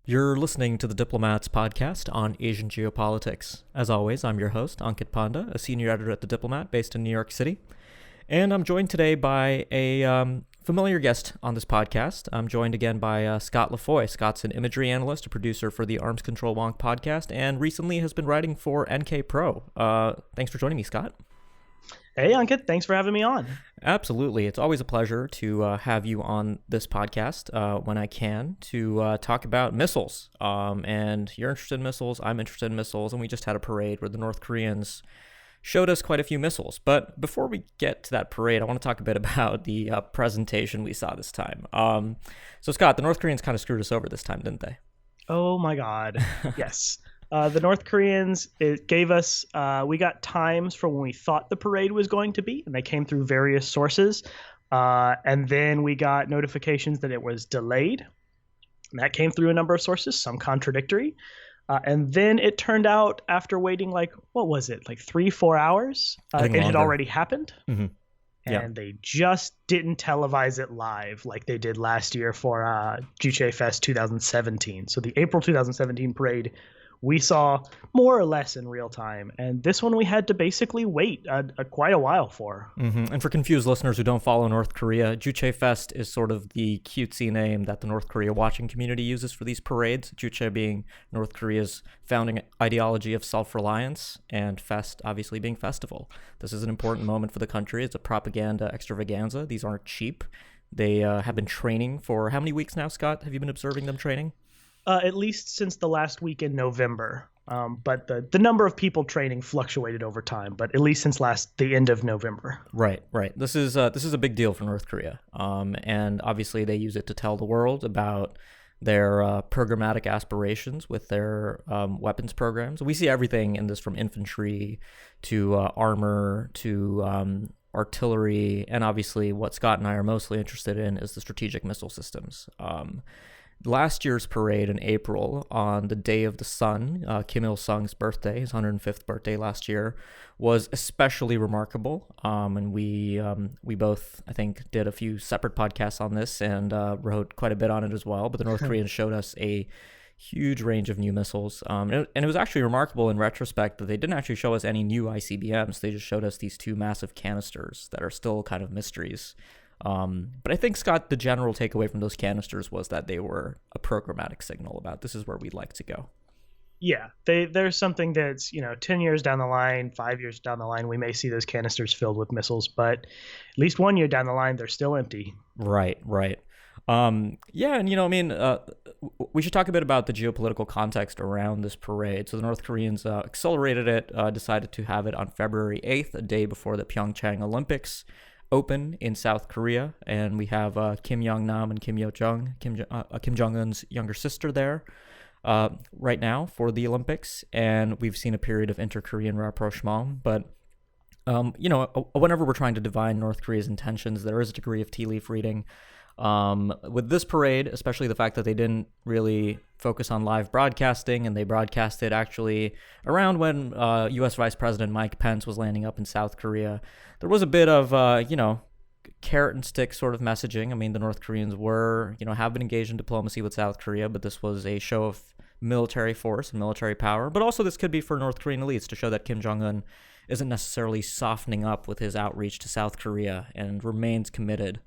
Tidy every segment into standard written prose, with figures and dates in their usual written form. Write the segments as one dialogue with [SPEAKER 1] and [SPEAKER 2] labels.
[SPEAKER 1] You're listening to the Diplomats podcast on Asian geopolitics. As always, I'm your host, Ankit Panda, a senior editor at The Diplomat based in New York City. And I'm joined today by a familiar guest on this podcast. I'm joined again by Scott Lafoy. Scott's an imagery analyst, a producer for the Arms Control Wonk podcast, and recently has been writing for NK Pro. Thanks for joining me, Scott.
[SPEAKER 2] Hey, Ankit. Thanks for having me on.
[SPEAKER 1] Absolutely. It's always a pleasure to have you on this podcast when I can to talk about missiles. And you're interested in missiles, I'm interested in missiles, and we just had a parade where the North Koreans showed us quite a few missiles. But before we get to that parade, I want to talk a bit about the presentation we saw this time. So, Scott, the North Koreans kind of screwed us over this time, didn't they?
[SPEAKER 2] Oh, my God. Yes. The North Koreans, it gave us, we got times for when we thought the parade was going to be, and they came through various sources. And then we got notifications that it was delayed. And that came through a number of sources, some contradictory. And then it turned out after waiting like 3-4 hours, it had already happened.
[SPEAKER 1] Mm-hmm.
[SPEAKER 2] And they just didn't televise it live like they did last year for Juche Fest 2017. So the April 2017 parade we saw more or less in real time. And this one we had to basically wait quite a while for.
[SPEAKER 1] Mm-hmm. And for confused listeners who don't follow North Korea, Juche Fest is sort of the cutesy name that the North Korea watching community uses for these parades. Juche being North Korea's founding ideology of self-reliance, and Fest obviously being festival. This is an important moment for the country. It's a propaganda extravaganza. These aren't cheap. They have been training for how many weeks now, Scott? Have you been observing them training?
[SPEAKER 2] At least since the last week in November. But the number of people training fluctuated over time, but at least since the end of November.
[SPEAKER 1] Right. This is a big deal for North Korea. And obviously they use it to tell the world about their programmatic aspirations with their weapons programs. We see everything in this, from infantry to armor to artillery, and obviously what Scott and I are mostly interested in is the strategic missile systems. Last year's parade in April, on the Day of the Sun, Kim Il-sung's birthday, his 105th birthday last year, was especially remarkable. And we both, I think, did a few separate podcasts on this and wrote quite a bit on it as well. But the North Koreans showed us a huge range of new missiles. And it was actually remarkable in retrospect that they didn't actually show us any new ICBMs. They just showed us these two massive canisters that are still kind of mysteries. But I think, Scott, the general takeaway from those canisters was that they were a programmatic signal about this is where we'd like to go.
[SPEAKER 2] Yeah, there's something that's, 10 years down the line, 5 years down the line, we may see those canisters filled with missiles, but at least 1 year down the line, they're still empty.
[SPEAKER 1] Right. Yeah, and we should talk a bit about the geopolitical context around this parade. So the North Koreans accelerated it, decided to have it on February 8th, a day before the Pyeongchang Olympics open in South Korea, and we have Kim Yong-nam and Kim Yo-jung, Kim Jong-un's younger sister, there right now for the Olympics, and we've seen a period of inter-Korean rapprochement. But whenever we're trying to divine North Korea's intentions, there is a degree of tea leaf reading. With this parade, especially the fact that they didn't really focus on live broadcasting, and they broadcasted actually around when U.S. Vice President Mike Pence was landing up in South Korea, there was a bit of, carrot and stick sort of messaging. I mean, the North Koreans have been engaged in diplomacy with South Korea, but this was a show of military force and military power. But also this could be for North Korean elites to show that Kim Jong-un isn't necessarily softening up with his outreach to South Korea and remains committed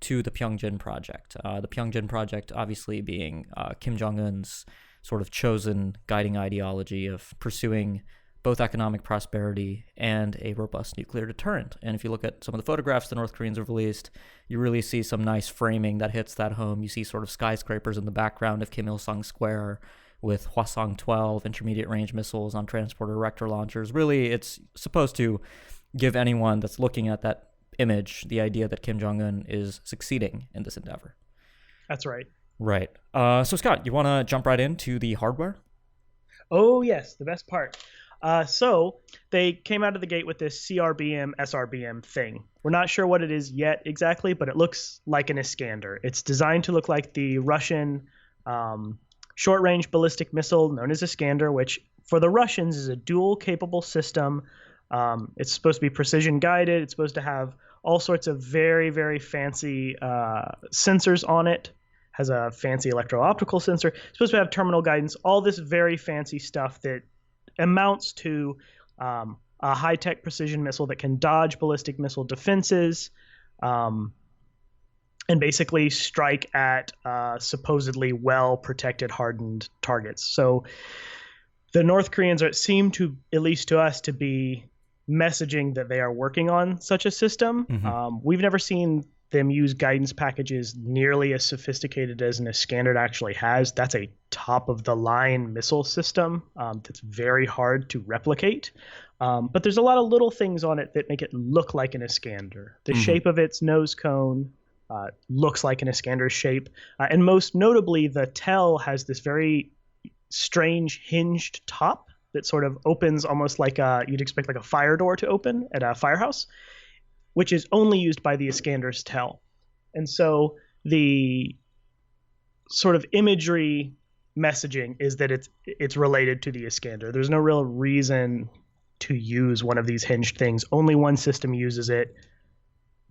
[SPEAKER 1] to the Pyongyang project. The Pyongyang project obviously being Kim Jong-un's sort of chosen guiding ideology of pursuing both economic prosperity and a robust nuclear deterrent. And if you look at some of the photographs the North Koreans have released, you really see some nice framing that hits that home. You see sort of skyscrapers in the background of Kim Il-sung Square with Hwasong-12 intermediate range missiles on transporter Erector launchers. Really, it's supposed to give anyone that's looking at that image the idea that Kim Jong-un is succeeding in this endeavor.
[SPEAKER 2] That's right.
[SPEAKER 1] Right. So, Scott, you want to jump right into the hardware?
[SPEAKER 2] Oh, yes, the best part. So they came out of the gate with this CRBM, SRBM thing. We're not sure what it is yet exactly, but it looks like an Iskander. It's designed to look like the Russian short-range ballistic missile known as Iskander, which for the Russians is a dual-capable system. It's supposed to be precision-guided. It's supposed to have all sorts of very, very fancy sensors on it. has a fancy electro-optical sensor. It's supposed to have terminal guidance, all this very fancy stuff that amounts to a high-tech precision missile that can dodge ballistic missile defenses, and basically strike at supposedly well-protected, hardened targets. So the North Koreans seem to, at least to us, to be messaging that they are working on such a system. We've never seen them use guidance packages nearly as sophisticated as an Iskander actually has. That's a top-of-the-line missile system that's very hard to replicate. But there's a lot of little things on it that make it look like an Iskander. The shape of its nose cone looks like an Iskander's shape. And most notably, the TEL has this very strange hinged top that sort of opens almost like you'd expect like a fire door to open at a firehouse, which is only used by the Iskander's TEL. And so the sort of imagery messaging is that it's related to the Iskander. There's no real reason to use one of these hinged things. Only one system uses it.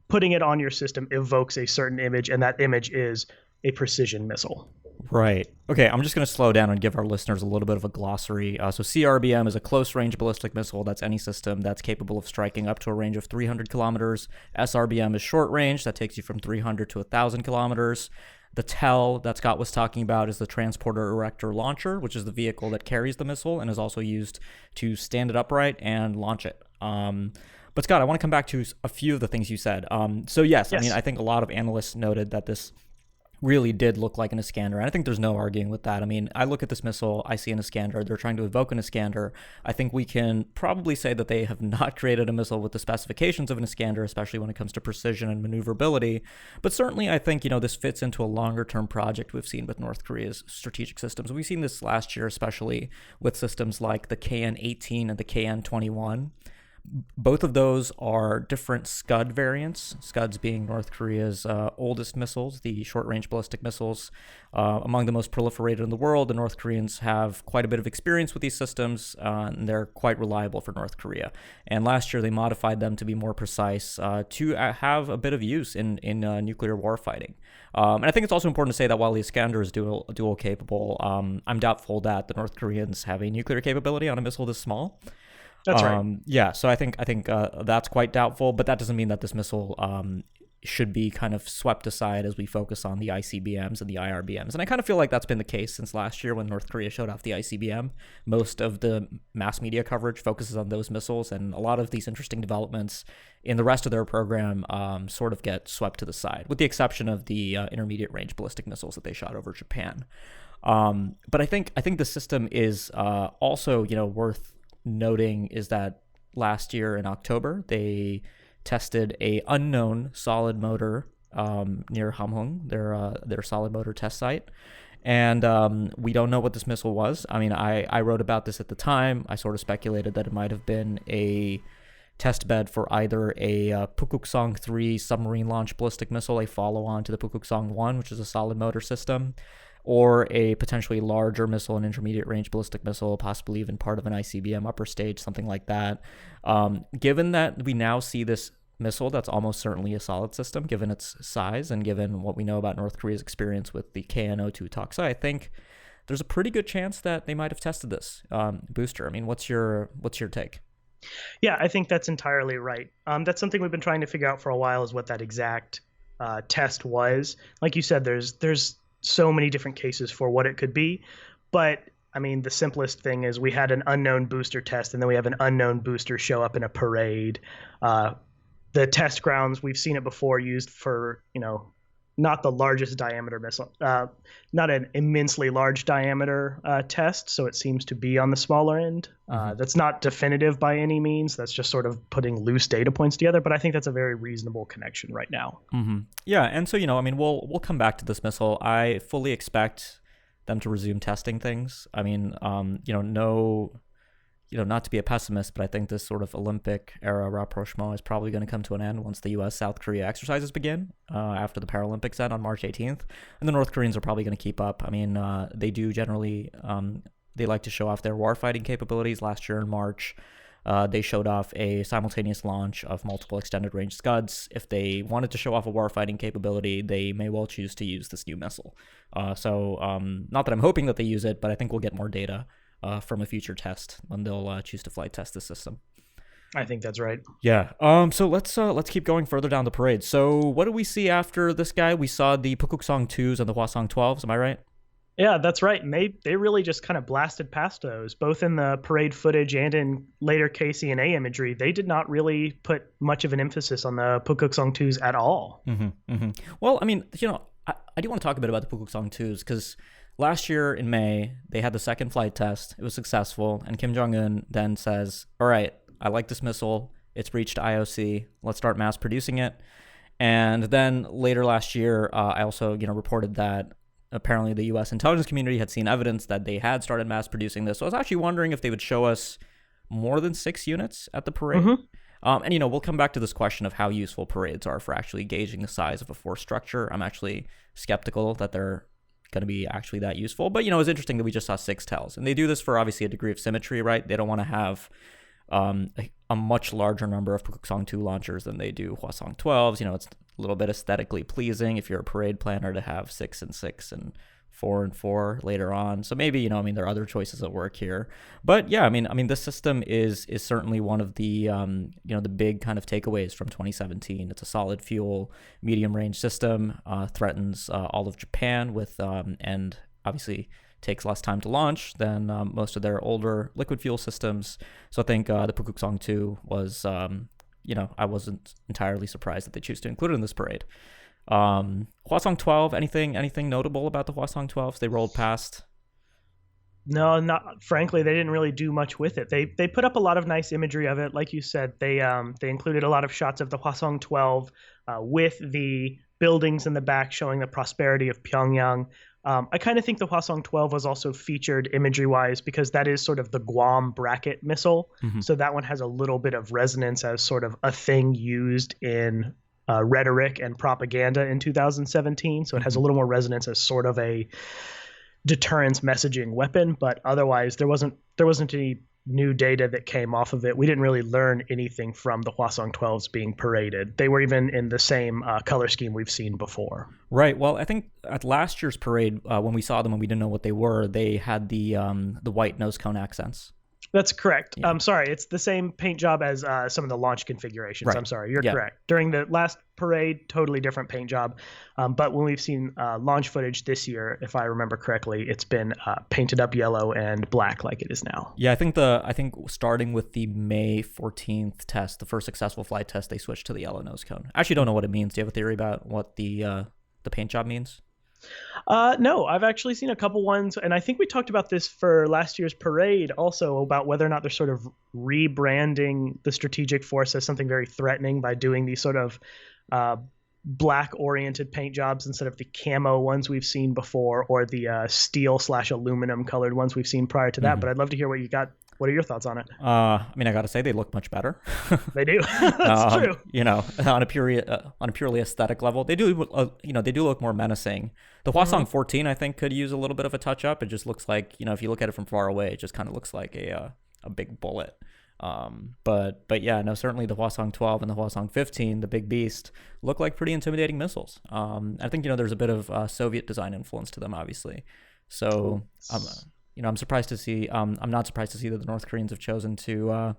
[SPEAKER 2] Putting it on your system evokes a certain image, and that image is a precision missile.
[SPEAKER 1] Right. Okay, I'm just going to slow down and give our listeners a little bit of a glossary. So CRBM is a close-range ballistic missile. That's any system that's capable of striking up to a range of 300 kilometers. SRBM is short-range. That takes you from 300 to 1,000 kilometers. The TEL that Scott was talking about is the Transporter Erector Launcher, which is the vehicle that carries the missile and is also used to stand it upright and launch it. But Scott, I want to come back to a few of the things you said. So yes, I mean, I think a lot of analysts noted that this really did look like an Iskander, and I think there's no arguing with that. I mean, I look at this missile, I see an Iskander, they're trying to evoke an Iskander. I think we can probably say that they have not created a missile with the specifications of an Iskander, especially when it comes to precision and maneuverability. But certainly I think, this fits into a longer-term project we've seen with North Korea's strategic systems. We've seen this last year, especially with systems like the KN-18 and the KN-21. Both of those are different Scud variants, Scuds being North Korea's oldest missiles, the short-range ballistic missiles, among the most proliferated in the world. The North Koreans have quite a bit of experience with these systems, and they're quite reliable for North Korea. And last year, they modified them to be more precise, to have a bit of use in nuclear warfighting. And I think it's also important to say that while the Iskander is dual capable, I'm doubtful that the North Koreans have a nuclear capability on a missile this small.
[SPEAKER 2] That's right.
[SPEAKER 1] Yeah, so I think that's quite doubtful, but that doesn't mean that this missile should be kind of swept aside as we focus on the ICBMs and the IRBMs. And I kind of feel like that's been the case since last year when North Korea showed off the ICBM. Most of the mass media coverage focuses on those missiles, and a lot of these interesting developments in the rest of their program sort of get swept to the side, with the exception of the intermediate range ballistic missiles that they shot over Japan. But I think the system is also, worth noting is that last year in October, they tested a unknown solid motor near Hamhung, their solid motor test site. And we don't know what this missile was. I mean, I wrote about this at the time. I sort of speculated that it might have been a test bed for either a Pukguksong 3 submarine launch ballistic missile, a follow-on to the Pukguksong 1, which is a solid motor system, or a potentially larger missile, an intermediate range ballistic missile, possibly even part of an ICBM upper stage, something like that. Given that we now see this missile that's almost certainly a solid system, given its size and given what we know about North Korea's experience with the KN-02 Toksai, I think there's a pretty good chance that they might have tested this booster. I mean, what's your take?
[SPEAKER 2] Yeah, I think that's entirely right. That's something we've been trying to figure out for a while, is what that exact test was. Like you said, there's so many different cases for what it could be, but I mean, the simplest thing is we had an unknown booster test, and then we have an unknown booster show up in a parade. The test grounds, we've seen it before, used for, not the largest diameter missile, not an immensely large diameter test, so it seems to be on the smaller end. That's not definitive by any means. That's just sort of putting loose data points together, but I think that's a very reasonable connection right now.
[SPEAKER 1] Yeah, and so, I mean, we'll come back to this missile. I fully expect them to resume testing things. I mean, not to be a pessimist, but I think this sort of Olympic era rapprochement is probably going to come to an end once the U.S.-South Korea exercises begin after the Paralympics end on March 18th. And the North Koreans are probably going to keep up. I mean, they do generally, they like to show off their warfighting capabilities. Last year in March, They showed off a simultaneous launch of multiple extended range Scuds. If they wanted to show off a warfighting capability, they may well choose to use this new missile. Not that I'm hoping that they use it, but I think we'll get more data from a future test when they'll choose to flight test the system.
[SPEAKER 2] I think that's right.
[SPEAKER 1] Yeah. So let's keep going further down the parade. So what do we see after this guy? We saw the Pukuksong 2s and the Hwasong 12s. Am I right?
[SPEAKER 2] Yeah, that's right. And they really just kind of blasted past those, both in the parade footage and in later KCNA imagery. They did not really put much of an emphasis on the Pukuksong 2s at all.
[SPEAKER 1] Well, I mean, I do want to talk a bit about the Pukuksong 2s because last year in May, they had the second flight test. It was successful. And Kim Jong-un then says, all right, I like this missile. It's reached IOC. Let's start mass producing it. And then later last year, I also, reported that apparently the U.S. intelligence community had seen evidence that they had started mass producing this. So I was actually wondering if they would show us more than 6 units at the parade. And we'll come back to this question of how useful parades are for actually gauging the size of a force structure. I'm actually skeptical that they're going to be actually that useful. But, it's interesting that we just saw 6 tells. And they do this for obviously a degree of symmetry, right? They don't want to have a much larger number of Pukuksong 2 launchers than they do Hwasong 12s. It's a little bit aesthetically pleasing if you're a parade planner to have 6 and 6 and 4 and 4 later on. So maybe, there are other choices at work here. But yeah, I mean, this system is certainly one of the, the big kind of takeaways from 2017. It's a solid fuel, medium range system, threatens all of Japan with, and obviously takes less time to launch than most of their older liquid fuel systems. So I think the Pukuksong 2 was, I wasn't entirely surprised that they choose to include it in this parade. Hwasong 12, anything notable about the Hwasong 12s they rolled past?
[SPEAKER 2] No, not frankly. They didn't really do much with it. They put up a lot of nice imagery of it, like you said. They included a lot of shots of the Hwasong 12 with the buildings in the back showing the prosperity of Pyongyang. I kind of think the Hwasong 12 was also featured imagery-wise because that is sort of the Guam bracket missile. So that one has a little bit of resonance as sort of a thing used in rhetoric and propaganda in 2017. So it has a little more resonance as sort of a deterrence messaging weapon. But otherwise, there wasn't any new data that came off of it. We didn't really learn anything from the Hwasong 12s being paraded. They were even in the same color scheme we've seen before.
[SPEAKER 1] Right. Well, I think at last year's parade, when we saw them and we didn't know what they were, they had the white nose cone accents.
[SPEAKER 2] That's correct.
[SPEAKER 1] Yeah.
[SPEAKER 2] I'm sorry. It's the same paint job as some of the launch configurations.
[SPEAKER 1] Right.
[SPEAKER 2] I'm sorry. You're correct. During the last parade, totally different paint job. But when we've seen launch footage this year, if I remember correctly, it's been painted up yellow and black like it is now.
[SPEAKER 1] Yeah, I think starting with the May 14th test, the first successful flight test, they switched to the yellow nose cone. I actually don't know what it means. Do you have a theory about what the paint job means?
[SPEAKER 2] No, I've actually seen a couple ones, and I think we talked about this for last year's parade also, about whether or not they're sort of rebranding the strategic force as something very threatening by doing these sort of black-oriented paint jobs instead of the camo ones we've seen before, or the steel/aluminum colored ones we've seen prior to that. But I'd love to hear what you got. What are your thoughts on it?
[SPEAKER 1] I gotta say they look much better.
[SPEAKER 2] They do. That's true.
[SPEAKER 1] On a purely aesthetic level, they do. They do look more menacing. The Hwasong 14, I think, could use a little bit of a touch up. It just looks like, if you look at it from far away, it just kind of looks like a big bullet. But yeah, no, certainly the Hwasong 12 and the Hwasong 15, the big beast, look like pretty intimidating missiles. I think there's a bit of Soviet design influence to them, obviously. So. I'm surprised to see. I'm not surprised to see that the North Koreans have chosen to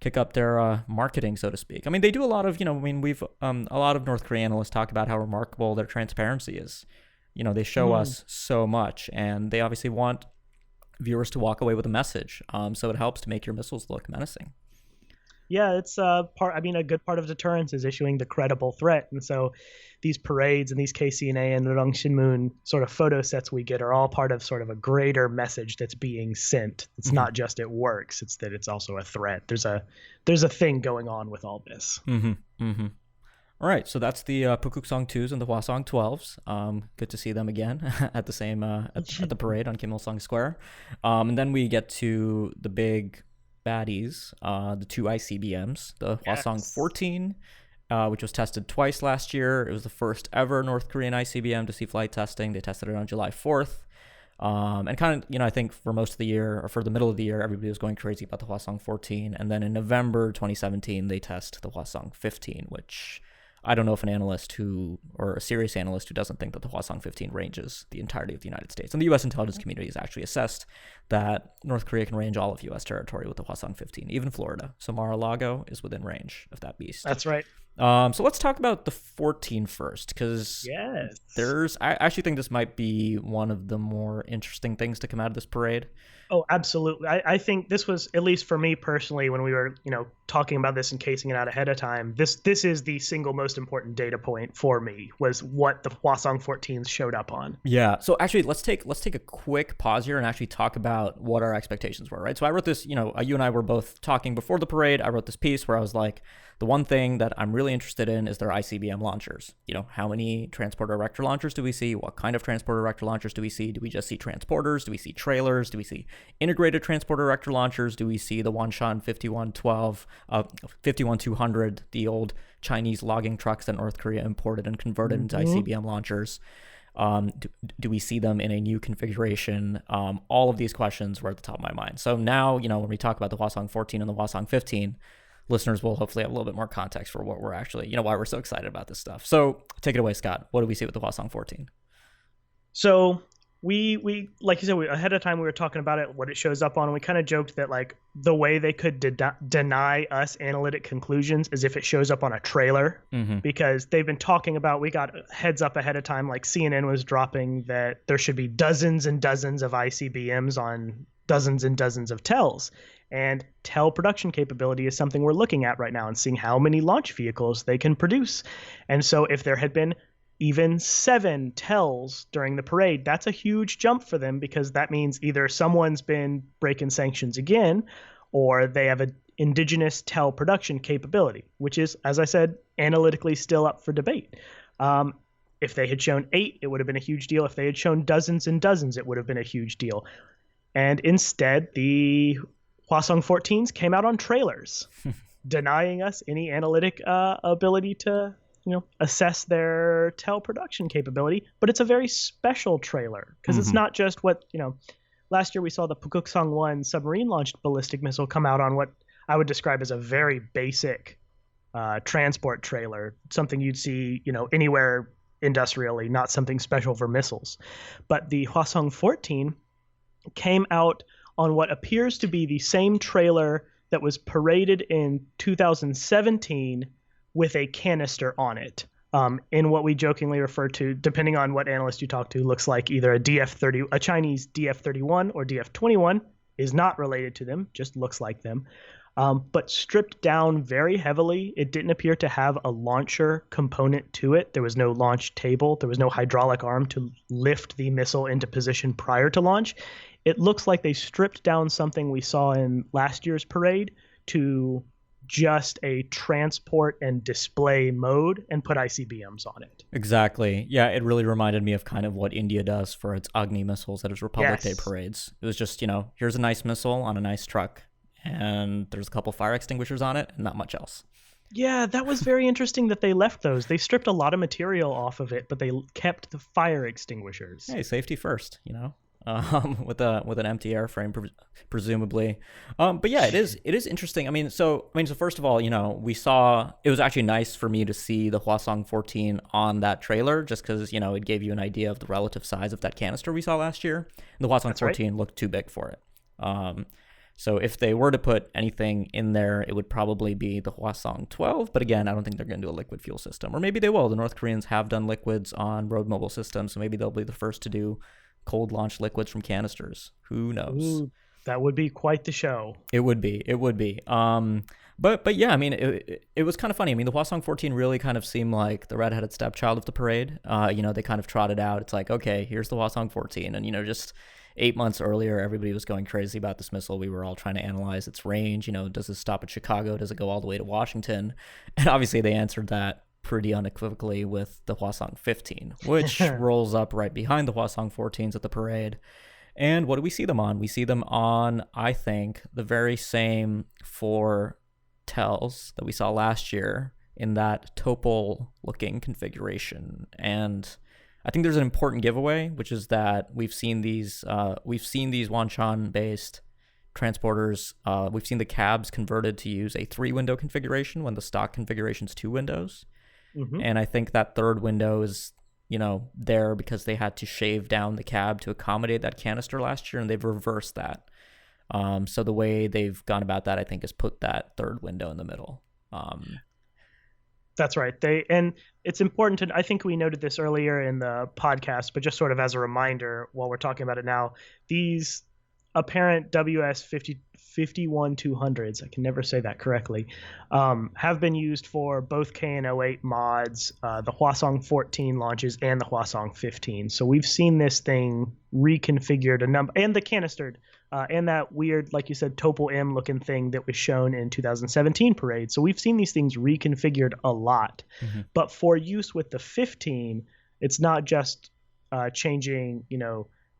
[SPEAKER 1] kick up their marketing, so to speak. I mean, they do a lot of. We've a lot of North Korean analysts talk about how remarkable their transparency is. They show us so much, and they obviously want viewers to walk away with a message. So it helps to make your missiles look menacing.
[SPEAKER 2] Yeah, it's a good part of deterrence is issuing the credible threat. And so these parades and these KCNA and Rung Shinmun sort of photo sets we get are all part of sort of a greater message that's being sent. It's not just it works, it's that it's also a threat. There's a thing going on with all this.
[SPEAKER 1] All right, so that's the Pukuksong 2s and the Hwasong 12s. Good to see them again at the same at the parade on Kim Il-sung Square. And then we get to the big baddies, the 2 ICBMs, the Hwasong 14, which was tested twice last year. It was the first ever North Korean ICBM to see flight testing. They tested it on July 4th. And kind of, I think for most of the year, or for the middle of the year, everybody was going crazy about the Hwasong 14. And then in November 2017, they test the Hwasong 15, which I don't know if an analyst or a serious analyst who doesn't think that the Hwasong 15 ranges the entirety of the United States. And the U.S. intelligence community has actually assessed that North Korea can range all of U.S. territory with the Hwasong 15, even Florida. So Mar-a-Lago is within range of that beast.
[SPEAKER 2] That's right.
[SPEAKER 1] So let's talk about the 14 first, because I actually think this might be one of the more interesting things to come out of this parade.
[SPEAKER 2] Oh, absolutely. I think this was, at least for me personally, when we were, talking about this and casing it out ahead of time, this is the single most important data point for me, was what the Hwasong 14s showed up on.
[SPEAKER 1] Yeah. So actually, let's take a quick pause here and actually talk about what our expectations were, right? So I wrote this, you and I were both talking before the parade. I wrote this piece where I was like, the one thing that I'm really interested in is their ICBM launchers. How many transporter erector launchers do we see? What kind of transporter erector launchers do we see? Do we just see transporters? Do we see trailers? Do we see integrated transporter erector launchers? Do we see the Wanshan 5112, 51200, the old Chinese logging trucks that North Korea imported and converted into ICBM launchers? Do we see them in a new configuration? All of these questions were at the top of my mind. So now, when we talk about the Hwasong 14 and the Hwasong 15, listeners will hopefully have a little bit more context for what we're actually, why we're so excited about this stuff. So take it away, Scott. What do we see with the Hwasong 14?
[SPEAKER 2] So we like you said, ahead of time we were talking about it, what it shows up on, and we kind of joked that like the way they could deny us analytic conclusions is if it shows up on a trailer, because they've been talking about, we got heads up ahead of time, like CNN was dropping that there should be dozens and dozens of ICBMs on dozens and dozens of TELs. And TEL production capability is something we're looking at right now and seeing how many launch vehicles they can produce. And so if there had been even 7 TELs during the parade, that's a huge jump for them, because that means either someone's been breaking sanctions again, or they have an indigenous TEL production capability, which is, as I said, analytically still up for debate. If they had shown 8, it would have been a huge deal. If they had shown dozens and dozens, it would have been a huge deal. And instead, the Hwasong 14s came out on trailers, denying us any analytic ability to, assess their TEL production capability. But it's a very special trailer, because it's not just what, last year we saw the Pukguksong 1 submarine-launched ballistic missile come out on what I would describe as a very basic transport trailer, something you'd see, anywhere industrially, not something special for missiles. But the Hwasong 14 came out on what appears to be the same trailer that was paraded in 2017 with a canister on it, in what we jokingly refer to, depending on what analyst you talk to, looks like either a Chinese DF-31 or DF-21, is not related to them, just looks like them, but stripped down very heavily. It didn't appear to have a launcher component to it. There was no launch table. There was no hydraulic arm to lift the missile into position prior to launch. It looks like they stripped down something we saw in last year's parade to just a transport and display mode and put ICBMs on it.
[SPEAKER 1] Exactly. Yeah, it really reminded me of kind of what India does for its Agni missiles at its Republic Day parades. It was just, here's a nice missile on a nice truck, and there's a couple fire extinguishers on it and not much else.
[SPEAKER 2] Yeah, that was very interesting that they left those. They stripped a lot of material off of it, but they kept the fire extinguishers.
[SPEAKER 1] Hey, safety first, with an empty airframe, presumably. But yeah, it is interesting. So first of all, we saw, it was actually nice for me to see the Hwasong 14 on that trailer, just because, it gave you an idea of the relative size of that canister we saw last year. And the Hwasong 14 looked too big for it. So if they were to put anything in there, it would probably be the Hwasong 12. But again, I don't think they're going to do a liquid fuel system. Or maybe they will. The North Koreans have done liquids on road mobile systems, so maybe they'll be the first to do cold launch liquids from canisters. Who knows?
[SPEAKER 2] Ooh, that would be quite the show.
[SPEAKER 1] It would be. But yeah, it was kind of funny. The Hwasong 14 really kind of seemed like the redheaded stepchild of the parade. They kind of trotted out. It's like, okay, here's the Hwasong 14. And, just 8 months earlier, everybody was going crazy about this missile. We were all trying to analyze its range. Does it stop at Chicago? Does it go all the way to Washington? And obviously they answered that pretty unequivocally with the Hwasong 15, which rolls up right behind the Hwasong 14s at the parade. And what do we see them on? We see them on, I think, the very same 4 TELs that we saw last year in that Topol-looking configuration. And I think there's an important giveaway, which is that we've seen these Wanshan based transporters. We've seen the cabs converted to use a 3-window configuration when the stock configuration is 2 windows.
[SPEAKER 2] Mm-hmm.
[SPEAKER 1] And I think that third window is, there because they had to shave down the cab to accommodate that canister last year, and they've reversed that. So the way they've gone about that, I think, is put that third window in the middle.
[SPEAKER 2] That's right. And it's important to, I think we noted this earlier in the podcast, but just sort of as a reminder while we're talking about it now, these apparent WS51-200s, I can never say that correctly, have been used for both KN08 mods, the Hwasong 14 launches, and the Hwasong 15. So we've seen this thing reconfigured a number, and the canistered, and that weird, like you said, Topol M looking thing that was shown in 2017 parade. So we've seen these things reconfigured a lot. Mm-hmm. But for use with the 15, it's not just changing,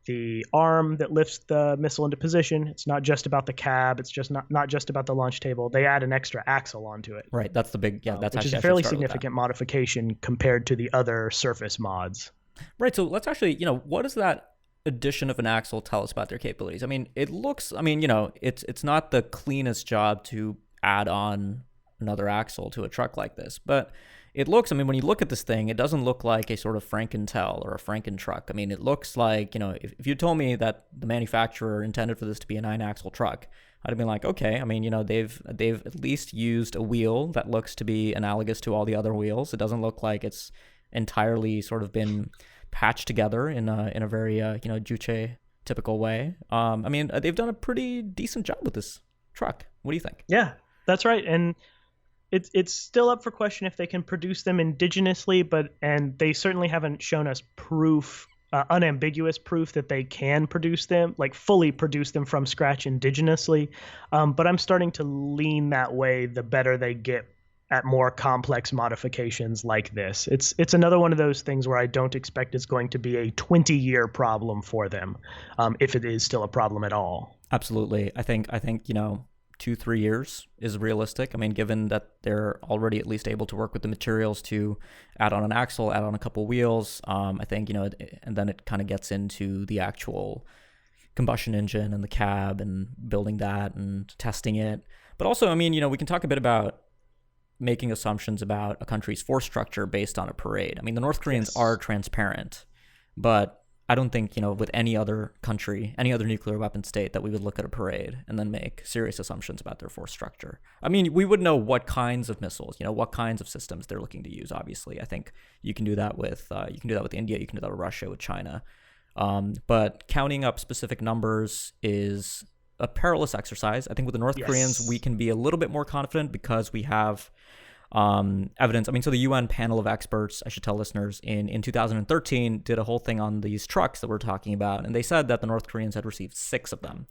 [SPEAKER 2] the arm that lifts the missile into position. It's not just about the cab. It's just not just about the launch table. They add an extra axle onto it.
[SPEAKER 1] Right. That's the big, that's
[SPEAKER 2] which is a fairly significant modification compared to the other surface mods.
[SPEAKER 1] Right. So let's actually, what does that addition of an axle tell us about their capabilities? I mean, it looks, it's not the cleanest job to add on another axle to a truck like this, but it looks, when you look at this thing, it doesn't look like a sort of Frankentel or a Franken truck. It looks like, if you told me that the manufacturer intended for this to be a 9-axle truck, I'd have been like, okay, they've at least used a wheel that looks to be analogous to all the other wheels. It doesn't look like it's entirely sort of been patched together in a very, Juche typical way. They've done a pretty decent job with this truck. What do you think?
[SPEAKER 2] Yeah, that's right. And it's still up for question if they can produce them indigenously, and they certainly haven't shown us proof, unambiguous proof that they can produce them, like fully produce them from scratch indigenously. But I'm starting to lean that way the better they get at more complex modifications like this. It's another one of those things where I don't expect it's going to be a 20-year problem for them, if it is still a problem at all.
[SPEAKER 1] Absolutely. I think 2-3 years is realistic. Given that they're already at least able to work with the materials to add on an axle, add on a couple wheels, I think, and then it kind of gets into the actual combustion engine and the cab and building that and testing it. But also, we can talk a bit about making assumptions about a country's force structure based on a parade. The North Koreans are transparent, but I don't think, with any other country, any other nuclear weapon state, that we would look at a parade and then make serious assumptions about their force structure. We would know what kinds of missiles, what kinds of systems they're looking to use. Obviously, I think you can do that with India, you can do that with Russia, with China. But counting up specific numbers is a perilous exercise. I think with the North Koreans, we can be a little bit more confident because we have evidence. So the UN panel of experts, I should tell listeners, in 2013 did a whole thing on these trucks that we're talking about, and they said that the North Koreans had received 6 of them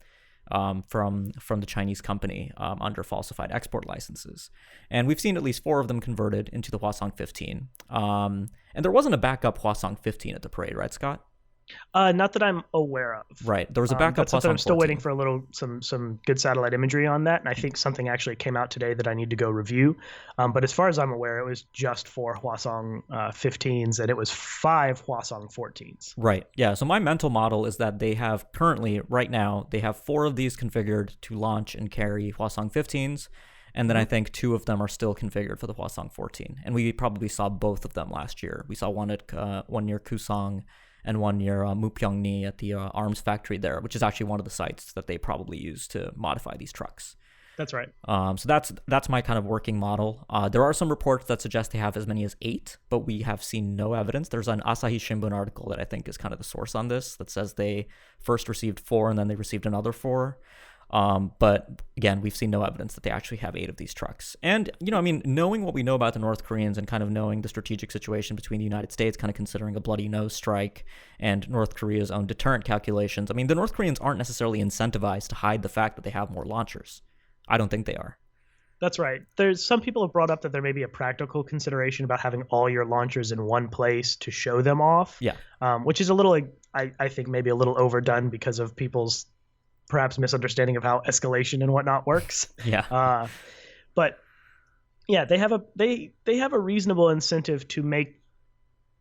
[SPEAKER 1] from the Chinese company under falsified export licenses, and we've seen at least 4 of them converted into the Hwasong 15. And there wasn't a backup Hwasong 15 at the parade, right, Scott?
[SPEAKER 2] Not that I'm aware of.
[SPEAKER 1] Right. There was a backup.
[SPEAKER 2] I'm still waiting for some good satellite imagery on that, and I think something actually came out today that I need to go review. But as far as I'm aware, it was just 4 Hwasong 15s, and it was 5 Hwasong 14s.
[SPEAKER 1] Right. Yeah. So my mental model is that they have currently, right now, they have 4 of these configured to launch and carry Hwasong 15s. And then I think 2 of them are still configured for the Hwasong 14. And we probably saw both of them last year. We saw one near Kusong and one near Mupyeongni at the arms factory there, which is actually one of the sites that they probably use to modify these trucks.
[SPEAKER 2] That's right.
[SPEAKER 1] So that's my kind of working model. There are some reports that suggest they have as many as 8, but we have seen no evidence. There's an Asahi Shimbun article that I think is kind of the source on this that says they first received 4 and then they received another 4. But again, we've seen no evidence that they actually have 8 of these trucks. And, knowing what we know about the North Koreans and kind of knowing the strategic situation between the United States, kind of considering a bloody nose strike and North Korea's own deterrent calculations, the North Koreans aren't necessarily incentivized to hide the fact that they have more launchers. I don't think they are.
[SPEAKER 2] That's right. There's some people have brought up that there may be a practical consideration about having all your launchers in one place to show them off.
[SPEAKER 1] Yeah.
[SPEAKER 2] Which is a little, I think maybe a little overdone because of people's perhaps misunderstanding of how escalation and whatnot works.
[SPEAKER 1] Yeah.
[SPEAKER 2] But yeah, they have a reasonable incentive to make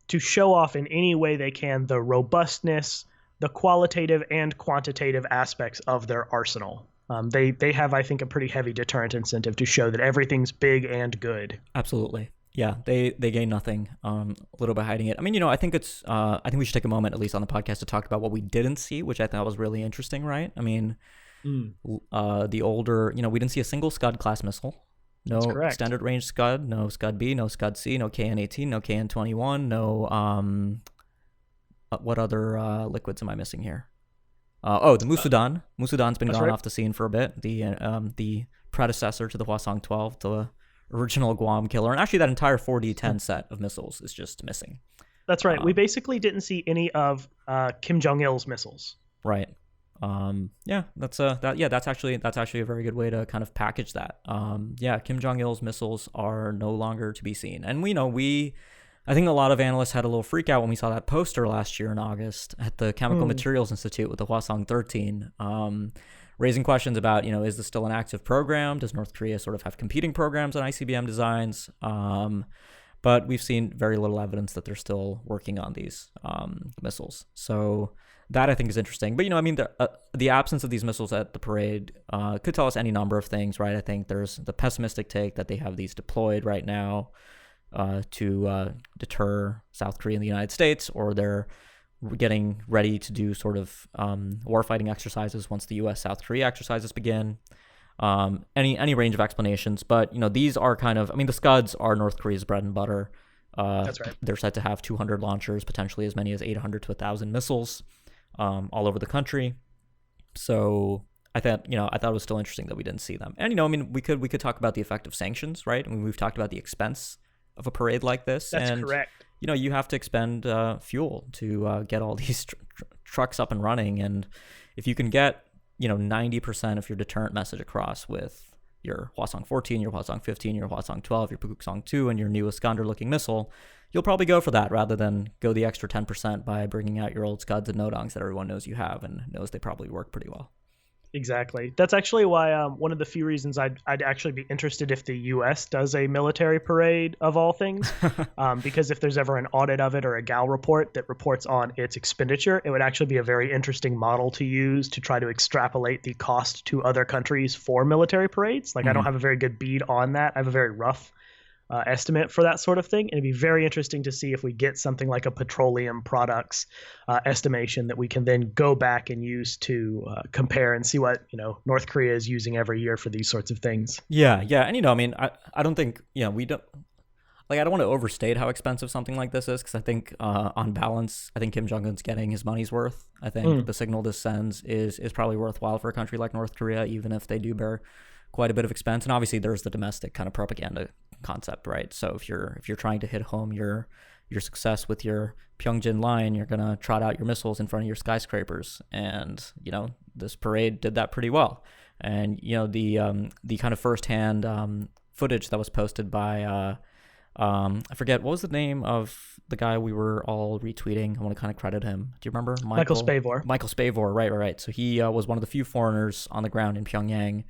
[SPEAKER 2] to show off in any way they can the robustness, the qualitative and quantitative aspects of their arsenal. They have, I think, a pretty heavy deterrent incentive to show that everything's big and good.
[SPEAKER 1] Absolutely. Yeah, they gain nothing, a little bit hiding it. I mean, I think I think we should take a moment, at least on the podcast, to talk about what we didn't see, which I thought was really interesting, right? I mean, the older, we didn't see a single Scud class missile. No extended range Scud, no Scud B, no Scud C, no KN-18, no KN-21, no, what other liquids am I missing here? The Musudan. Musudan's been gone off the scene for a bit. The predecessor to the Hwasong 12, the original Guam killer. And actually that entire 4D10 set of missiles is just missing.
[SPEAKER 2] That's right. We basically didn't see any of Kim Jong-il's missiles.
[SPEAKER 1] Right. That's actually a very good way to kind of package that. Kim Jong-il's missiles are no longer to be seen. And I think a lot of analysts had a little freak out when we saw that poster last year in August at the Chemical Materials Institute with the Hwasong 13, raising questions about, is this still an active program? Does North Korea sort of have competing programs on ICBM designs? But we've seen very little evidence that they're still working on these missiles. So that I think is interesting. But, the absence of these missiles at the parade could tell us any number of things, right? I think there's the pessimistic take that they have these deployed right now to deter South Korea and the United States, or they're getting ready to do sort of warfighting exercises once the U.S.-South Korea exercises begin. Any range of explanations, but these are kind of, the Scuds are North Korea's bread and butter.
[SPEAKER 2] That's right.
[SPEAKER 1] They're said to have 200 launchers, potentially as many as 800 to 1,000 missiles, all over the country. So I thought it was still interesting that we didn't see them. And we could talk about the effect of sanctions, right? We've talked about the expense of a parade like this.
[SPEAKER 2] That's correct.
[SPEAKER 1] You have to expend fuel to get all these trucks up and running. And if you can get, 90% of your deterrent message across with your Hwasong 14, your Hwasong 15, your Hwasong 12, your Pukguksong 2, and your new Iskander-looking missile, you'll probably go for that rather than go the extra 10% by bringing out your old Scuds and Nodongs that everyone knows you have and knows they probably work pretty well.
[SPEAKER 2] Exactly. That's actually why one of the few reasons I'd actually be interested if the U.S. does a military parade of all things, because if there's ever an audit of it or a GAL report that reports on its expenditure, it would actually be a very interesting model to use to try to extrapolate the cost to other countries for military parades. I don't have a very good bead on that. I have a very rough estimate for that sort of thing. And it'd be very interesting to see if we get something like a petroleum products estimation that we can then go back and use to compare and see what North Korea is using every year for these sorts of things.
[SPEAKER 1] Yeah. And I don't think we don't. I don't want to overstate how expensive something like this is, because I think on balance, I think Kim Jong-un's getting his money's worth. I think the signal this sends is probably worthwhile for a country like North Korea, even if they do bear quite a bit of expense. And obviously there's the domestic kind of propaganda concept, right? So if you're trying to hit home your success with your Pyongyang line, you're gonna trot out your missiles in front of your skyscrapers, and this parade did that pretty well. And the kind of firsthand footage that was posted by I forget, what was the name of the guy we were all retweeting? I want to kind of credit him. Do you remember?
[SPEAKER 2] Michael Spavor.
[SPEAKER 1] Michael Spavor, right. So he was one of the few foreigners on the ground in Pyongyang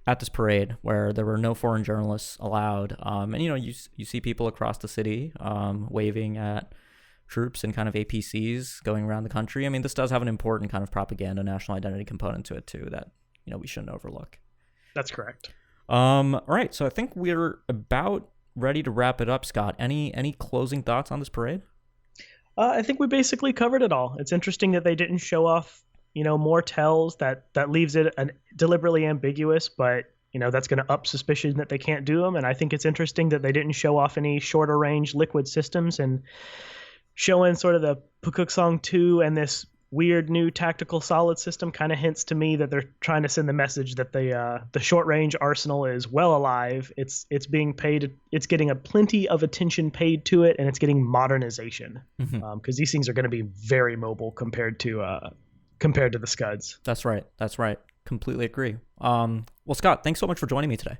[SPEAKER 1] at this parade where there were no foreign journalists allowed. And you see people across the city waving at troops and kind of APCs going around the country. This does have an important kind of propaganda, national identity component to it too that we shouldn't overlook.
[SPEAKER 2] That's correct.
[SPEAKER 1] All right, so I think we're about ready to wrap it up, Scott. Any closing thoughts on this parade?
[SPEAKER 2] I think we basically covered it all. It's interesting that they didn't show off more tells. That leaves it deliberately ambiguous, but that's going to up suspicion that they can't do them. And I think it's interesting that they didn't show off any shorter range liquid systems, and showing sort of the Pukguksong 2 and this weird new tactical solid system kind of hints to me that they're trying to send the message that the short range arsenal is well alive. It's being paid. It's getting a plenty of attention paid to it, and it's getting modernization, because these things are going to be very mobile compared to the Scuds.
[SPEAKER 1] That's right. Completely agree. Well, Scott, thanks so much for joining me today.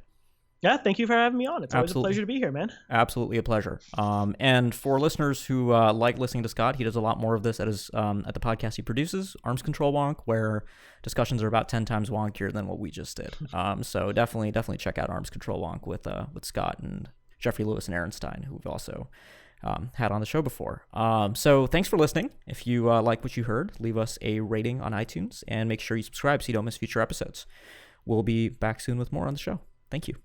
[SPEAKER 2] Yeah, thank you for having me on. It's always a pleasure to be here, man.
[SPEAKER 1] Absolutely a pleasure. And for listeners who like listening to Scott, he does a lot more of this at the podcast he produces, Arms Control Wonk, where discussions are about 10 times wonkier than what we just did. So definitely check out Arms Control Wonk with Scott and Jeffrey Lewis and Aaron Stein, who we've also had on the show before. So thanks for listening. If you like what you heard, leave us a rating on iTunes and make sure you subscribe so you don't miss future episodes. We'll be back soon with more on the show. Thank you.